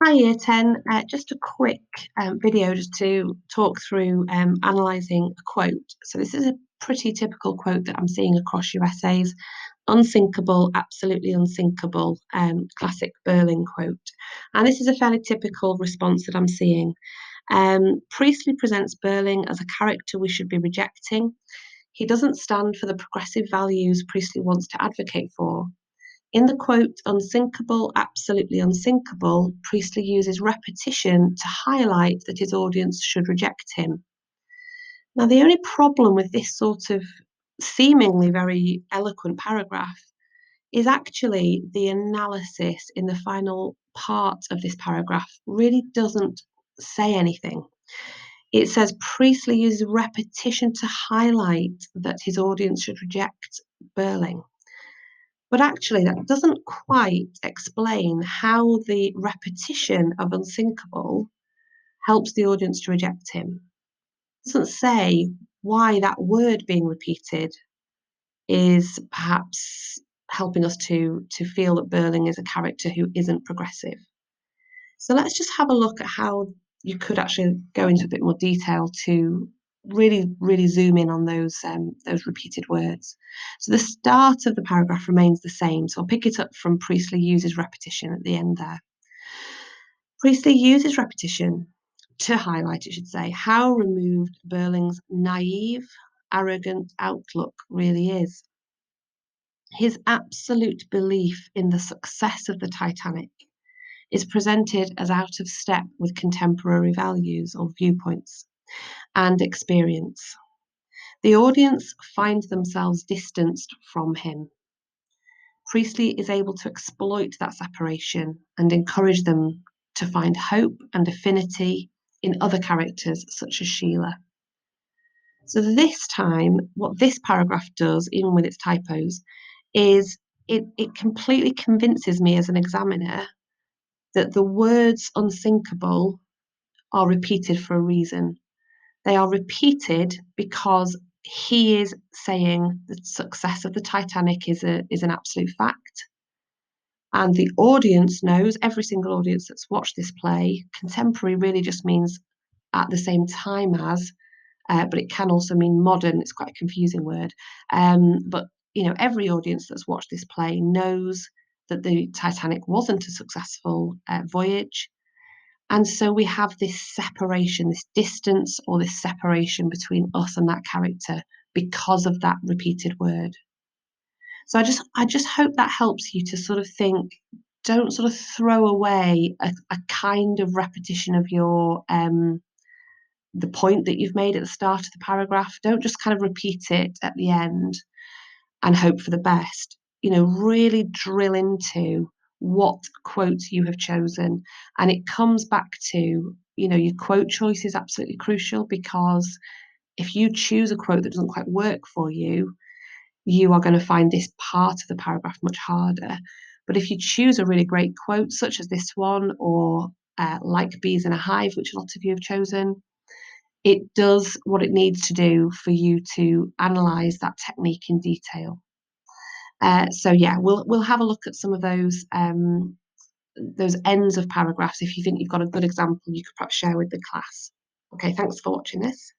Hi Year 10, just a quick video just to talk through analysing a quote. So this is a pretty typical quote that I'm seeing across your essays. Unsinkable, absolutely unsinkable, classic Berlin quote. And this is a fairly typical response that I'm seeing. Priestley presents Berling as a character we should be rejecting. He doesn't stand for the progressive values Priestley wants to advocate for. In the quote, unsinkable, absolutely unsinkable, Priestley uses repetition to highlight that his audience should reject him. Now, the only problem with this sort of seemingly very eloquent paragraph is actually the analysis in the final part of this paragraph really doesn't say anything. It says Priestley uses repetition to highlight that his audience should reject Berling. But actually, that doesn't quite explain how the repetition of unsinkable helps the audience to reject him. It doesn't say why that word being repeated is perhaps helping us to feel that Berling is a character who isn't progressive. So let's just have a look at how you could actually go into a bit more detail to really zoom in on those repeated words. So the start of the paragraph remains the same. So I'll pick it up from Priestley uses repetition at the end there. Priestley uses repetition to highlight, it should say, how removed Berling's naive, arrogant outlook really is. His absolute belief in the success of the Titanic is presented as out of step with contemporary values or viewpoints and experience. The audience find themselves distanced from him. Priestley is able to exploit that separation and encourage them to find hope and affinity in other characters such as Sheila. So this time, what this paragraph does, even with its typos, is it completely convinces me as an examiner that the words unsinkable are repeated for a reason. They are repeated because he is saying the success of the Titanic is an absolute fact. And the audience knows, every single audience that's watched this play, contemporary really just means at the same time as, but it can also mean modern. It's quite a confusing word. But every audience that's watched this play knows that the Titanic wasn't a successful voyage. And so we have this separation, this distance or this separation between us and that character because of that repeated word. So I just hope that helps you to sort of think, don't sort of throw away a kind of repetition of your the point that you've made at the start of the paragraph. Don't just kind of repeat it at the end and hope for the best. Really drill into what quotes you have chosen. And it comes back to, your quote choice is absolutely crucial, because if you choose a quote that doesn't quite work for you, you are going to find this part of the paragraph much harder. But if you choose a really great quote, such as this one, or like bees in a hive, which a lot of you have chosen, it does what it needs to do for you to analyse that technique in detail. So yeah, we'll have a look at some of those ends of paragraphs. If you think you've got a good example, you could perhaps share with the class. Okay, thanks for watching this.